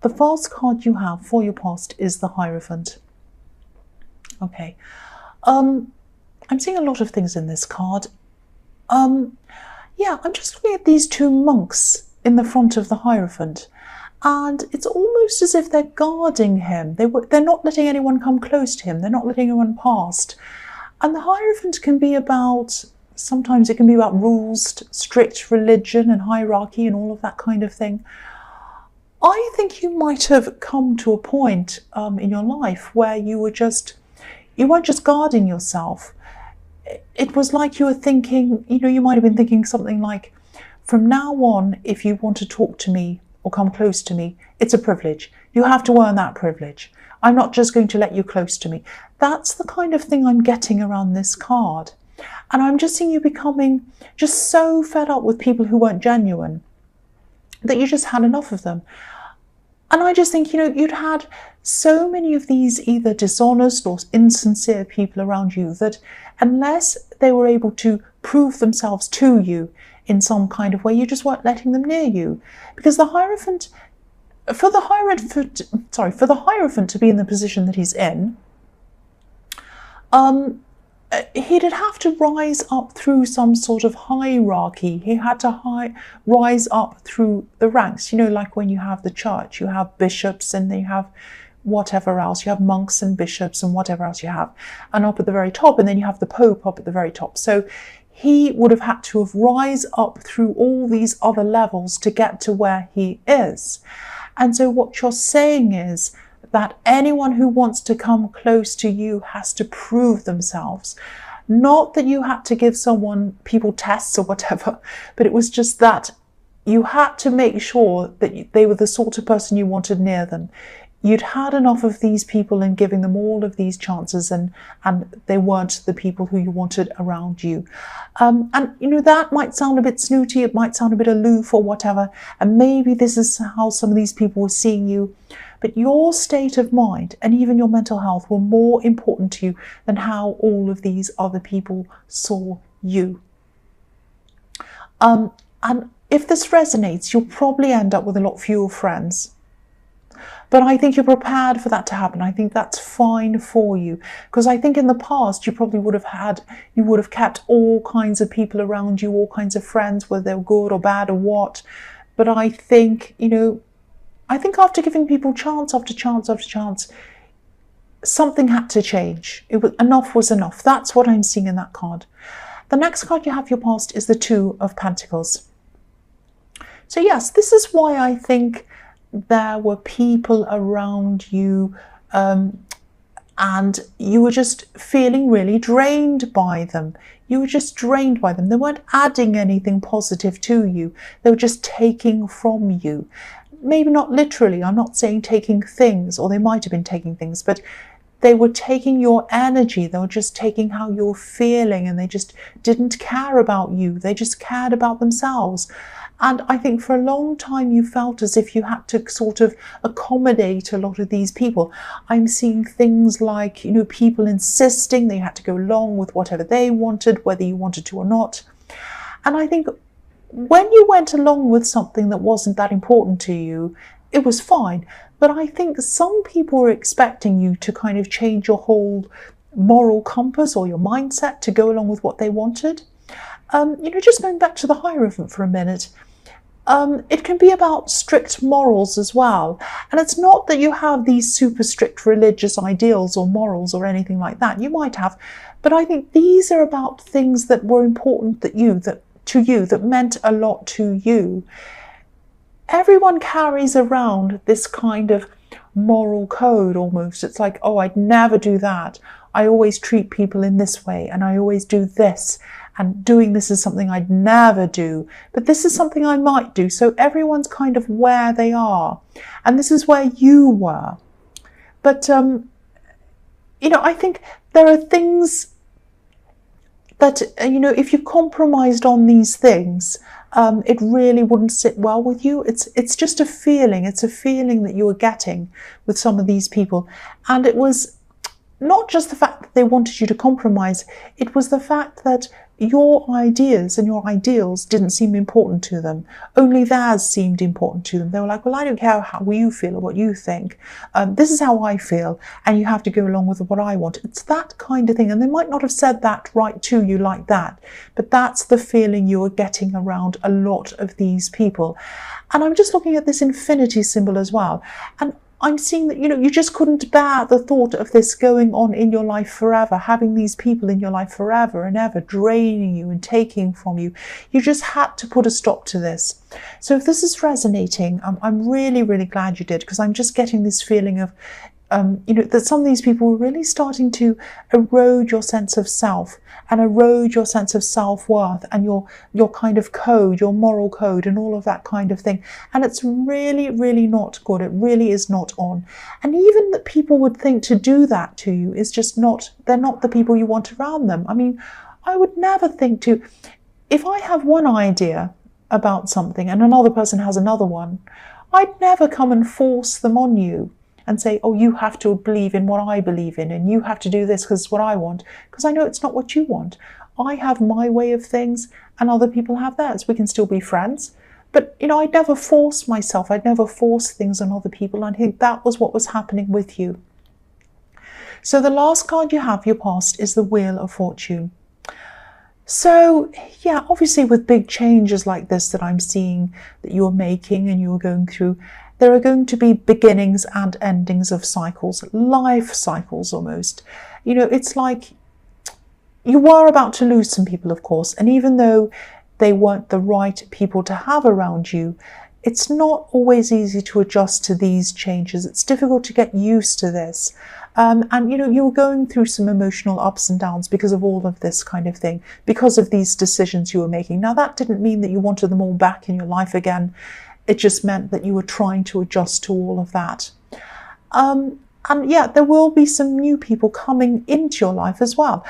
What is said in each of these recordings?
The first card you have for your past is the Hierophant. Okay. I'm seeing a lot of things in this card. Yeah, I'm just looking at these two monks in the front of the Hierophant, and it's almost as if they're guarding him. They're not letting anyone come close to him. They're not letting anyone past. And the Hierophant can be about, sometimes it can be about rules, strict religion and hierarchy and all of that kind of thing. I think you might have come to a point in your life where you weren't just guarding yourself. It was like you were thinking, you might have been thinking something like, from now on, if you want to talk to me or come close to me, it's a privilege. You have to earn that privilege. I'm not just going to let you close to me. That's the kind of thing I'm getting around this card. And I'm just seeing you becoming just so fed up with people who weren't genuine that you just had enough of them. And I just think, you'd had so many of these either dishonest or insincere people around you that unless they were able to prove themselves to you in some kind of way, you just weren't letting them near you. Because the Hierophant, for the Hierophant to be in the position that he's in, he'd have to rise up through some sort of hierarchy. He had to rise up through the ranks. Like when you have the church, you have bishops and then you have whatever else. You have monks and bishops and whatever else you have. And up at the very top, and then you have the Pope up at the very top. So he would have had to have rise up through all these other levels to get to where he is. And so what you're saying is that anyone who wants to come close to you has to prove themselves. Not that you had to give people tests or whatever, but it was just that you had to make sure that they were the sort of person you wanted near them. You'd had enough of these people and giving them all of these chances, and they weren't the people who you wanted around you. And that might sound a bit snooty, it might sound a bit aloof or whatever, and maybe this is how some of these people were seeing you. But your state of mind and even your mental health were more important to you than how all of these other people saw you. And if this resonates, you'll probably end up with a lot fewer friends. But I think you're prepared for that to happen. I think that's fine for you. Because I think in the past, you probably would have kept all kinds of people around you, all kinds of friends, whether they were good or bad or what. But I think, after giving people chance after chance after chance, something had to change. Enough was enough. That's what I'm seeing in that card. The next card you have your past is the Two of Pentacles. So yes, this is why I think there were people around you and you were just feeling really drained by them. You were just drained by them. They weren't adding anything positive to you. They were just taking from you. Maybe not literally, I'm not saying taking things, or they might have been taking things, but they were taking your energy. They were just taking how you're feeling, and they just didn't care about you. They just cared about themselves. And I think for a long time you felt as if you had to sort of accommodate a lot of these people. I'm seeing things like, people insisting they had to go along with whatever they wanted, whether you wanted to or not. And I think when you went along with something that wasn't that important to you, it was fine. But I think some people were expecting you to kind of change your whole moral compass or your mindset to go along with what they wanted. Just going back to the Hierophant for a minute, it can be about strict morals as well. And it's not that you have these super strict religious ideals or morals or anything like that. You might have, but I think these are about things that were important to you, that meant a lot to you. Everyone carries around this kind of moral code almost. It's like, oh, I'd never do that. I always treat people in this way, and I always do this. And doing this is something I'd never do, but this is something I might do. So everyone's kind of where they are, and this is where you were. But, I think there are things that, if you compromised on these things, it really wouldn't sit well with you. It's just a feeling. It's a feeling that you were getting with some of these people. And it was not just the fact that they wanted you to compromise, it was the fact that your ideas and your ideals didn't seem important to them. Only theirs seemed important to them. They were like, well, I don't care how you feel or what you think. This is how I feel, and you have to go along with what I want. It's that kind of thing. And they might not have said that right to you like that, but that's the feeling you are getting around a lot of these people. And I'm just looking at this infinity symbol as well. And I'm seeing that, you just couldn't bear the thought of this going on in your life forever, having these people in your life forever and ever, draining you and taking from you. You just had to put a stop to this. So if this is resonating, I'm really, really glad you did, because I'm just getting this feeling of, that some of these people were really starting to erode your sense of self and erode your sense of self-worth and your kind of code, your moral code and all of that kind of thing. And it's really, really not good. It really is not on. And even that people would think to do that to you is just not, they're not the people you want around them. I mean, I would never think to, if I have one idea about something and another person has another one, I'd never come and force them on you and say, oh, you have to believe in what I believe in and you have to do this because it's what I want, because I know it's not what you want. I have my way of things and other people have theirs. We can still be friends. But, I'd never force myself. I'd never force things on other people. And I think that was what was happening with you. So the last card you have, your past, is the Wheel of Fortune. So, yeah, obviously with big changes like this that I'm seeing that you're making and you're going through, there are going to be beginnings and endings of cycles, life cycles almost. It's like you were about to lose some people, of course, and even though they weren't the right people to have around you, it's not always easy to adjust to these changes. It's difficult to get used to this. And you were going through some emotional ups and downs because of all of this kind of thing, because of these decisions you were making. Now, that didn't mean that you wanted them all back in your life again. It just meant that you were trying to adjust to all of that. And yeah, there will be some new people coming into your life as well.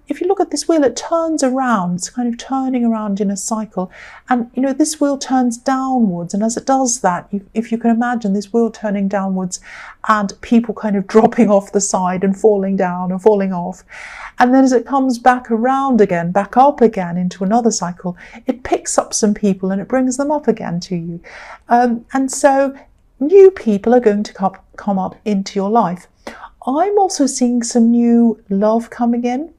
If you look at this wheel, it turns around. It's kind of turning around in a cycle. And, this wheel turns downwards. And as it does that, if you can imagine this wheel turning downwards and people kind of dropping off the side and falling down and falling off. And then as it comes back around again, back up again into another cycle, it picks up some people and it brings them up again to you. And so new people are going to come up into your life. I'm also seeing some new love coming in.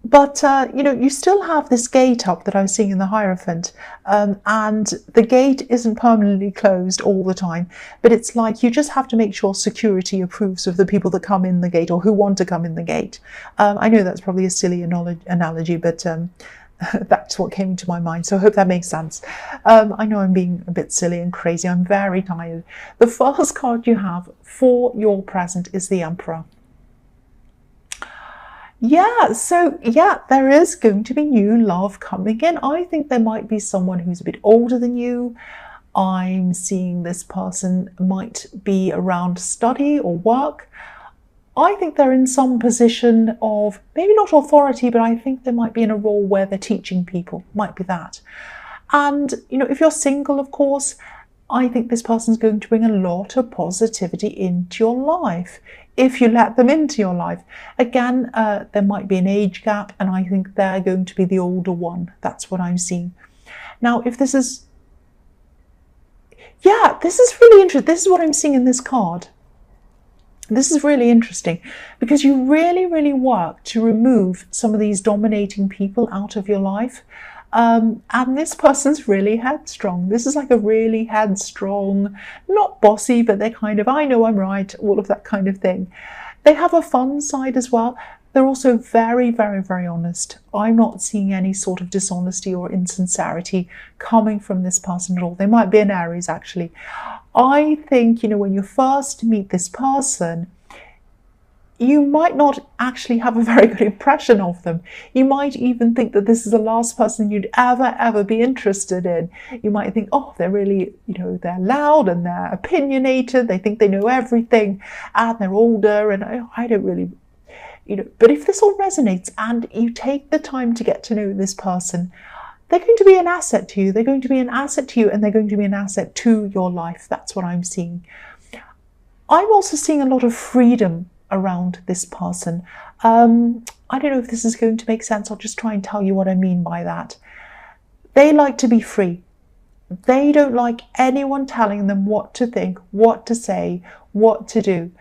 But, you still have this gate up that I was seeing in the Hierophant. And the gate isn't permanently closed all the time. But it's like you just have to make sure security approves of the people that come in the gate or who want to come in the gate. I know that's probably a silly analogy, but that's what came into my mind. So I hope that makes sense. I know I'm being a bit silly and crazy. I'm very tired. The first card you have for your present is the Emperor. Yeah, so yeah, there is going to be new love coming in. I think there might be someone who's a bit older than you. I'm seeing this person might be around study or work. I think they're in some position of, maybe not authority, but I think they might be in a role where they're teaching people, might be that. And, if you're single, of course, I think this person's going to bring a lot of positivity into your life, if you let them into your life. Again, there might be an age gap, and I think they're going to be the older one. That's what I'm seeing. Now, if this is, yeah, this is really interesting. This is what I'm seeing in this card. This is really interesting because you really, really work to remove some of these dominating people out of your life. And this person's really headstrong. This is like a really headstrong, not bossy, but they're kind of, I know I'm right, all of that kind of thing. They have a fun side as well. They're also very, very, very honest. I'm not seeing any sort of dishonesty or insincerity coming from this person at all. They might be an Aries, actually. I think, when you first meet this person, you might not actually have a very good impression of them. You might even think that this is the last person you'd ever be interested in. You might think, oh, they're really, they're loud and they're opinionated. They think they know everything and they're older and I don't really, but if this all resonates and you take the time to get to know this person, they're going to be an asset to you. They're going to be an asset to you and they're going to be an asset to your life. That's what I'm seeing. I'm also seeing a lot of freedom around this person. I don't know if this is going to make sense. I'll just try and tell you what I mean by that. They like to be free. They don't like anyone telling them what to think, what to say, what to do.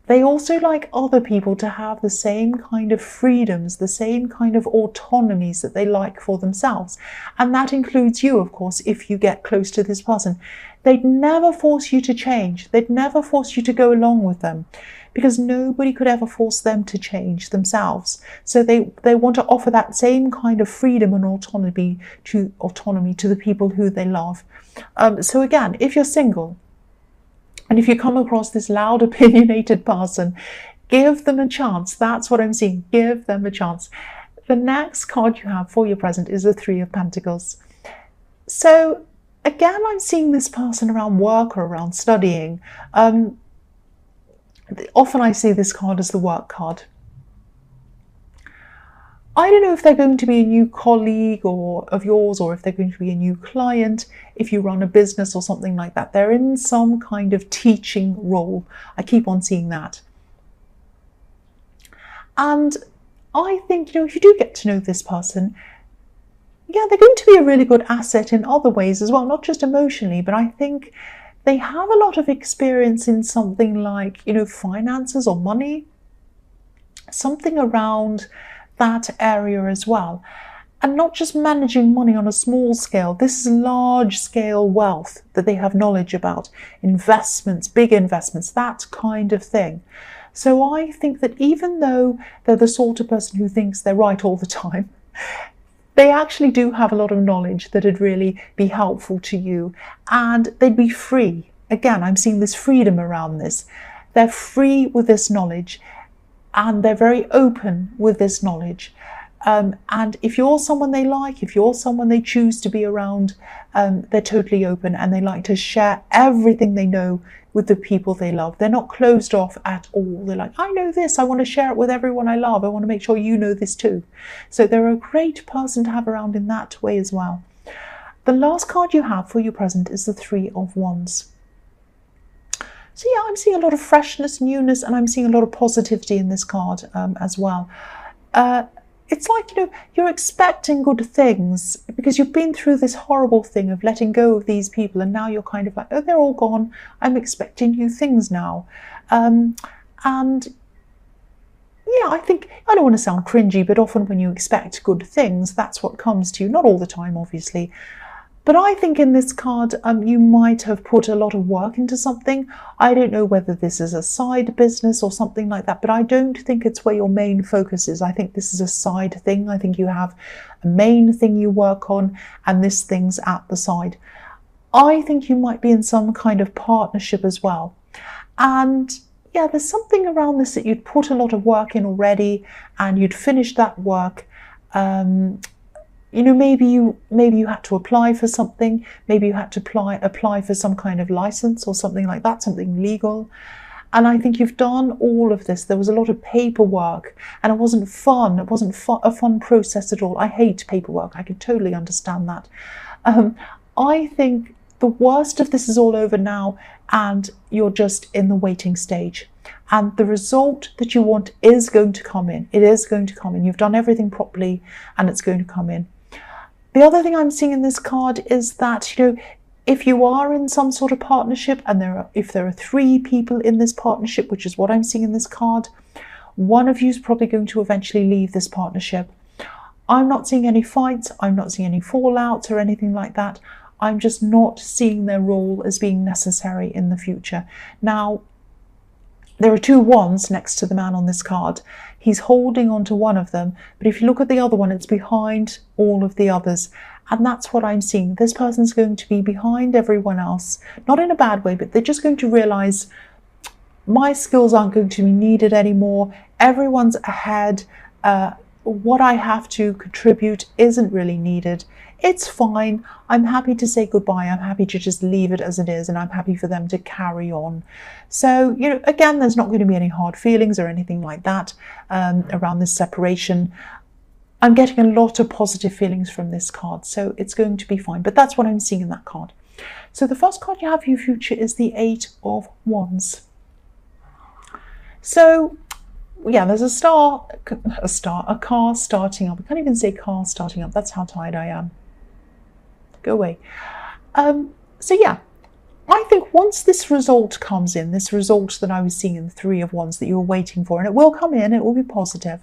They also like other people to have the same kind of freedoms, the same kind of autonomies that they like for themselves. And that includes you, of course, if you get close to this person. They'd never force you to change. They'd never force you to go along with them, because nobody could ever force them to change themselves. So they want to offer that same kind of freedom and autonomy to the people who they love. So again, if you're single, and if you come across this loud, opinionated person, give them a chance. That's what I'm seeing. Give them a chance. The next card you have for your present is the Three of Pentacles. So again, I'm seeing this person around work or around studying. Often I see this card as the work card. I don't know if they're going to be a new colleague of yours, or if they're going to be a new client, if you run a business or something like that. They're in some kind of teaching role. I keep on seeing that. And I think, if you do get to know this person, yeah, they're going to be a really good asset in other ways as well, not just emotionally, but I think they have a lot of experience in something like, finances or money, something around that area as well. And not just managing money on a small scale. This is large scale wealth that they have knowledge about. Investments, big investments, that kind of thing. So I think that even though they're the sort of person who thinks they're right all the time, they actually do have a lot of knowledge that would really be helpful to you, and they'd be free. Again, I'm seeing this freedom around this. They're free with this knowledge, and they're very open with this knowledge. And if you're someone they like, if you're someone they choose to be around, they're totally open, and they like to share everything they know with the people they love. They're not closed off at all. They're like, I know this, I want to share it with everyone I love. I want to make sure you know this too. So they're a great person to have around in that way as well. The last card you have for your present is the Three of Wands. So yeah, I'm seeing a lot of freshness, newness, and I'm seeing a lot of positivity in this card as well. It's like, you're expecting good things because you've been through this horrible thing of letting go of these people, and now you're kind of like, oh, they're all gone. I'm expecting new things now. And yeah, I think, I don't want to sound cringy, but often when you expect good things, that's what comes to you. Not all the time, obviously. But I think in this card, you might have put a lot of work into something. I don't know whether this is a side business or something like that, but I don't think it's where your main focus is. I think this is a side thing. I think you have a main thing you work on, and this thing's at the side. I think you might be in some kind of partnership as well. And yeah, there's something around this that you'd put a lot of work in already, and you'd finished that work. Maybe you had to apply for something. Maybe you had to apply for some kind of license or something like that, something legal. And I think you've done all of this. There was a lot of paperwork, and it wasn't fun. It wasn't a fun process at all. I hate paperwork. I can totally understand that. I think the worst of this is all over now, and you're just in the waiting stage. And the result that you want is going to come in. It is going to come in. You've done everything properly, and it's going to come in. The other thing I'm seeing in this card is that, if you are in some sort of partnership, and if there are three people in this partnership, which is what I'm seeing in this card, one of you is probably going to eventually leave this partnership. I'm not seeing any fights. I'm not seeing any fallouts or anything like that. I'm just not seeing their role as being necessary in the future. Now, there are two wands next to the man on this card. He's holding on to one of them, but if you look at the other one, it's behind all of the others. And that's what I'm seeing. This person's going to be behind everyone else, not in a bad way, but they're just going to realize my skills aren't going to be needed anymore. Everyone's ahead. What I have to contribute isn't really needed. It's fine. I'm happy to say goodbye. I'm happy to just leave it as it is, and I'm happy for them to carry on. So, again, there's not going to be any hard feelings or anything like that around this separation. I'm getting a lot of positive feelings from this card, so it's going to be fine. But that's what I'm seeing in that card. So the first card you have for your future is the Eight of Wands. So yeah, there's a car starting up. I can't even say car starting up. That's how tired I am. Go away. So yeah, I think once this result comes in, this result that I was seeing in the Three of Wands that you were waiting for, and it will come in, it will be positive.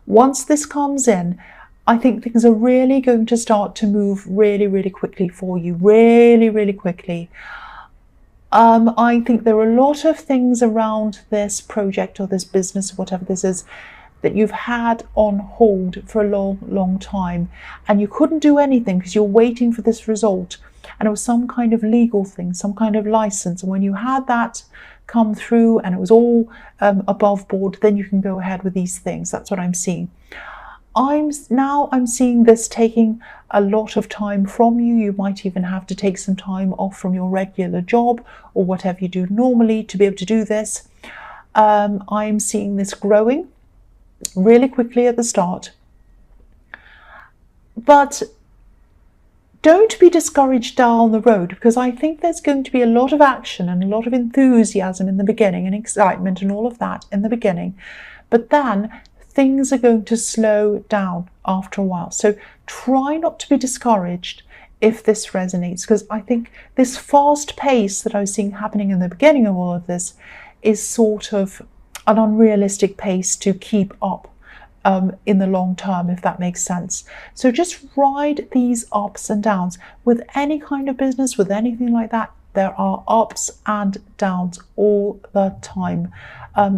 Once this comes in, I think things are really going to start to move really, really quickly for you. Really, really quickly. I think there are a lot of things around this project or this business, or whatever this is, that you've had on hold for a long, long time, and you couldn't do anything because you're waiting for this result, and it was some kind of legal thing, some kind of license, and when you had that come through and it was all above board, then you can go ahead with these things. That's what I'm seeing. I'm seeing this taking a lot of time from you. You might even have to take some time off from your regular job or whatever you do normally to be able to do this. I'm seeing this growing really quickly at the start. But don't be discouraged down the road, because I think there's going to be a lot of action and a lot of enthusiasm in the beginning and excitement and all of that in the beginning. But then things are going to slow down after a while. So try not to be discouraged if this resonates, because I think this fast pace that I was seeing happening in the beginning of all of this is sort of an unrealistic pace to keep up in the long term, if that makes sense. So just ride these ups and downs. With any kind of business, with anything like that, there are ups and downs all the time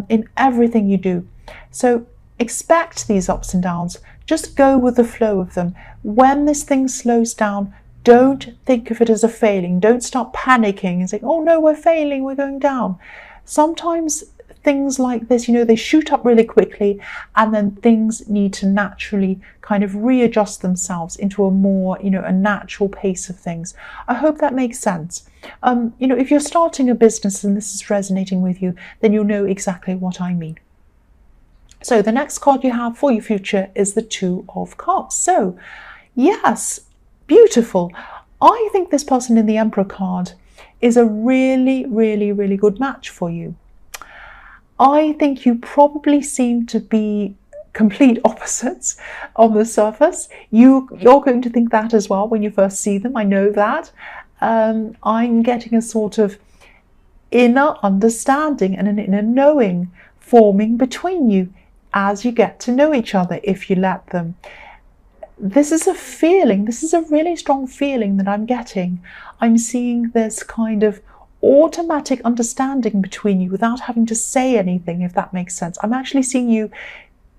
in everything you do. So expect these ups and downs. Just go with the flow of them. When this thing slows down, don't think of it as a failing. Don't start panicking and saying, oh no, we're failing, we're going down. Sometimes things like this, they shoot up really quickly, and then things need to naturally kind of readjust themselves into a more, a natural pace of things. I hope that makes sense. If you're starting a business and this is resonating with you, then you'll know exactly what I mean. So the next card you have for your future is the Two of Cups. So yes, beautiful. I think this person in the Emperor card is a really, really, really good match for you. I think you probably seem to be complete opposites on the surface. You're going to think that as well when you first see them. I know that. I'm getting a sort of inner understanding and an inner knowing forming between you as you get to know each other, if you let them. This is a feeling, this is a really strong feeling that I'm getting. I'm seeing this kind of automatic understanding between you without having to say anything, if that makes sense. I'm actually seeing you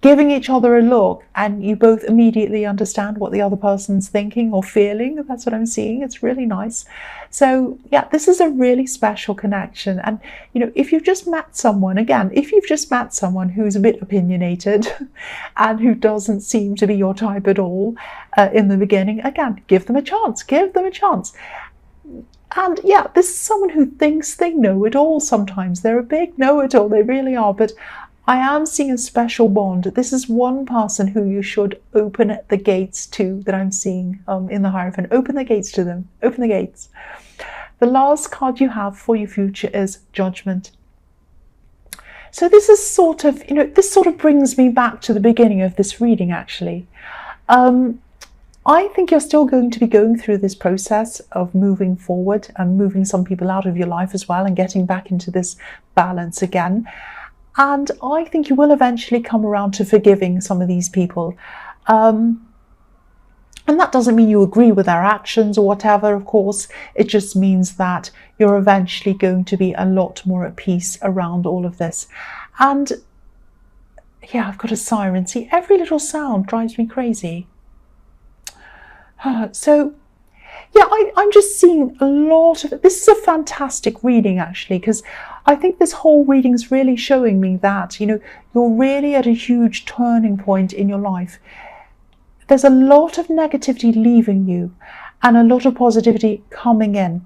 giving each other a look and you both immediately understand what the other person's thinking or feeling. That's what I'm seeing. It's really nice. So yeah, this is a really special connection. And if you've just met someone, if you've just met someone who's a bit opinionated and who doesn't seem to be your type at all in the beginning, again, give them a chance. And yeah, this is someone who thinks they know it all sometimes. They're a big know-it-all, they really are. But I am seeing a special bond. This is one person who you should open the gates to, that I'm seeing in the Hierophant. Open the gates to them. Open the gates. The last card you have for your future is Judgment. So this is sort of, this sort of brings me back to the beginning of this reading, actually. I think you're still going to be going through this process of moving forward and moving some people out of your life as well and getting back into this balance again. And I think you will eventually come around to forgiving some of these people. And that doesn't mean you agree with their actions or whatever, of course. It just means that you're eventually going to be a lot more at peace around all of this. And yeah, I've got a siren. See, every little sound drives me crazy. So yeah, I'm just seeing a lot of, this is a fantastic reading actually, because I think this whole reading is really showing me that, you're really at a huge turning point in your life. There's a lot of negativity leaving you and a lot of positivity coming in.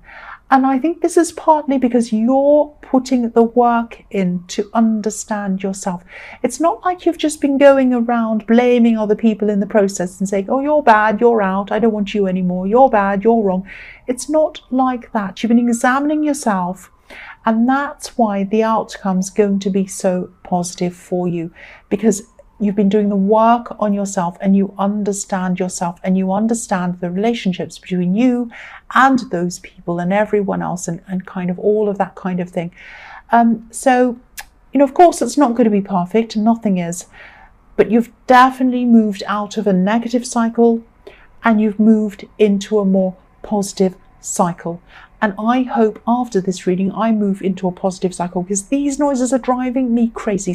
And I think this is partly because you're putting the work in to understand yourself. It's not like you've just been going around blaming other people in the process and saying, oh, you're bad, you're out, I don't want you anymore, you're bad, you're wrong. It's not like that. You've been examining yourself And that's why the outcome's going to be so positive for you, because you've been doing the work on yourself and you understand yourself and you understand the relationships between you and those people and everyone else and kind of all of that kind of thing. So, of course, it's not going to be perfect, and nothing is, but you've definitely moved out of a negative cycle and you've moved into a more positive cycle. And I hope after this reading, I move into a positive cycle, because these noises are driving me crazy.